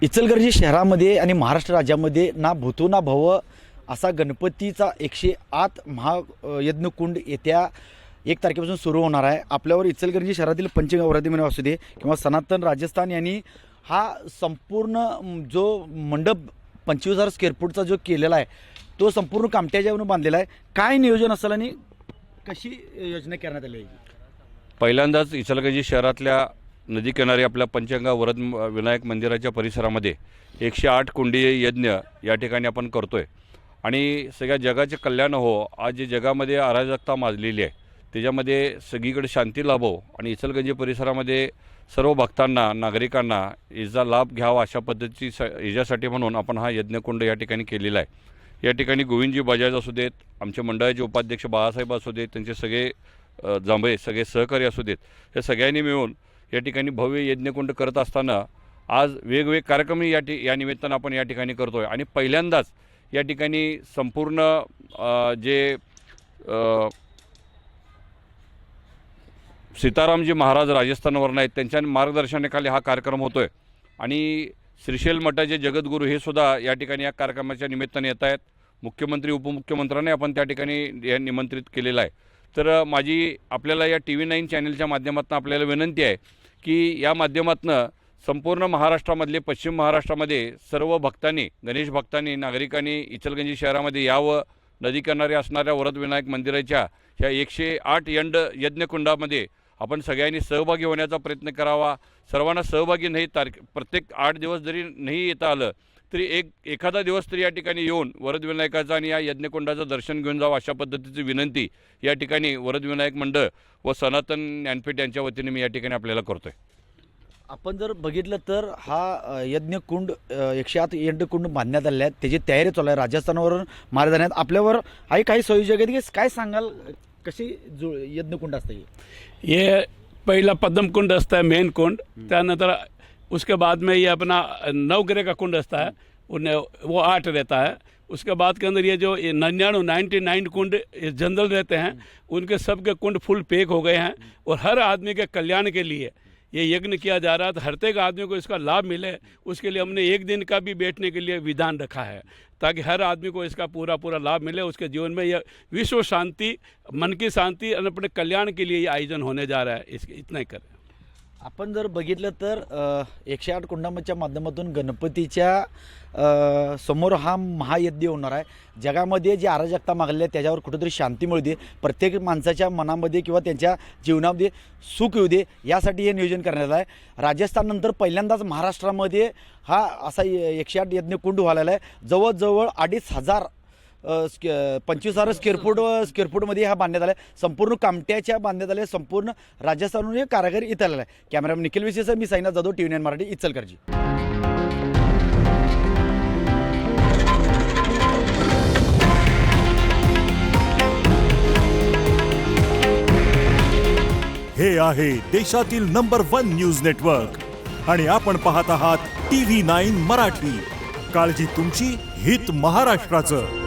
इचलकरंजी शहरामध्ये आणि महाराष्ट्र राज्यामध्ये ना भूतो ना भव असा गणपतीचा 108 महायज्ञकुंड येत्या 1 तारखेपासून सुरू होणार आहे। आपल्यावर इचलकरंजी शहरातील पंचगौराती म्हणून असू दे किंवा सनातन राजस्थान यांनी हा संपूर्ण जो मंडप 25,000 स्क्वेअर फूटचा जो केलेला आहे तो संपूर्ण कामट्याच्यावरून बांधलेला आहे। काय नियोजन असेल आणि कशी योजना करण्यात आली आहे? पहिल्यांदाच इचलकरंजी शहरातल्या नदीकिनारी आपल्या पंचगंगा वरद विनायक मंदिराच्या परिसरामध्ये 108 कुंडीय यज्ञ या ठिकाणी आपण करतोय आणि सगळ्या जगाचे कल्याण हो। आज जे जगामध्ये अराजकता माजलेली आहे त्याच्यामध्ये सगळीकडे शांती लाभो आणि इचलकरंजी परिसरामध्ये सर्व भक्तांना नागरिकांना याचा लाभ घ्यावा अशा पद्धतीची याच्यासाठी म्हणून आपण हा यज्ञकुंड या ठिकाणी केलेला आहे। या ठिकाणी गोविंदजी बजाज असू देत, आमचे मंडळाचे उपाध्यक्ष बाळासाहेब असू देत, त्यांचे सगळे जांभळे सगळे सहकारी असू देत, हे सगळ्यांनी मिळून या ठिकाणी भव्य यज्ञकुंड करत असताना आज वेगवेगळे कार्यक्रम या निमित्तानं आपण या ठिकाणी करतो आहे। आणि पहिल्यांदाच या ठिकाणी संपूर्ण जे सीतारामजी महाराज राजस्थानवरून आहेत त्यांच्या मार्गदर्शनाखाली हा कार्यक्रम होतो आहे आणि श्रीशैल मठाचे जगद्गुरू हे सुद्धा या ठिकाणी या कार्यक्रमाच्या निमित्ताने येत आहेत। मुख्यमंत्री उपमुख्यमंत्र्यांनी आपण त्या ठिकाणी निमंत्रित केलेलं आहे। तर माझी आपल्याला या TV9 चॅनलच्या माध्यमातून आपल्याला विनंती आहे की या माध्यमातून संपूर्ण महाराष्ट्रामधले पश्चिम महाराष्ट्रामध्ये सर्व भक्तांनी गणेश भक्तांनी नागरिकांनी इचलकरंजी शहरामध्ये यावं। नदीकिनारी असणाऱ्या वरद विनायक मंदिराच्या ह्या 108 यज्ञकुंडामध्ये आपण सगळ्यांनी सहभागी होण्याचा प्रयत्न करावा। सर्वांना सहभागी नाही प्रत्येक 8 दिवस जरी नाही येता आलं तरी एखादा दिवस तरी या ठिकाणी येऊन वरद विनायकाचं आणि या यज्ञकुंडाचं दर्शन घेऊन जावं अशा पद्धतीची विनंती या ठिकाणी वरद विनायक मंडळ व सनातन ज्ञानपीठ यांच्या वतीने मी या ठिकाणी आपल्याला करतोय। आपण जर बघितलं तर हा यज्ञकुंड 108 यज्ञकुंड बांधण्यात आले आहेत, त्याची तयारी चालू आहे। राजस्थानावरून मार्ग जाण्यात आपल्यावर काही संयोजक आहेत की काय सांगाल, कशी यज्ञकुंड असतं? ये पहला पद्म कुंड असता है मेन कुंड, त्यानंतर उसके बाद में ये अपना नवग्रह का कुंड असता है वो 8 रहता है। उसके बाद के अंदर ये जो 99 कुंड जनरल रहते हैं उनके सब के कुंड फुल पैक हो गए हैं और हर आदमी के कल्याण के लिए ये यज्ञ किया जा रहा है। तो हर एक आदमी को इसका लाभ मिले उसके लिए हमने 1 दिन का भी बैठने के लिए विधान रखा है ताकि हर आदमी को इसका पूरा लाभ मिले। उसके जीवन में यह विश्व शांति, मन की शांति और अपने कल्याण के लिए ये आयोजन होने जा रहा है। इसके इतना ही करें। आपण जर बघितलं तर 108 कुंडाच्या माध्यमातून गणपतीच्या समोर हा महायज्ञ होणार आहे। जगामध्ये जी अराजकता मागली आहे त्याच्यावर कुठेतरी शांती मिळू दे, प्रत्येक माणसाच्या मनामध्ये किंवा त्यांच्या जीवनामध्ये सुख येऊ दे यासाठी हे नियोजन करण्यात आलं आहे। राजस्थाननंतर पहिल्यांदाच महाराष्ट्रामध्ये हा असा 108 यज्ञकुंड व्हायला आहे। जवळजवळ 2,500 25,000 स्क्वेअर फूटमध्ये हा बांधण्यात आला आहे। संपूर्ण कामट्याच्या बांधण्यात आले, संपूर्ण राजस्थानहून हे कारागीर इथं आलेला आहे। कॅमेरामॅन निखिल विशेष, मी साईनाथ जाधव, TV9 मराठी, इचलकरंजी। हे आहे देशातील नंबर 1 न्यूज नेटवर्क आणि आपण पाहत आहात TV9 मराठी। काळजी तुमची, हित महाराष्ट्राचं।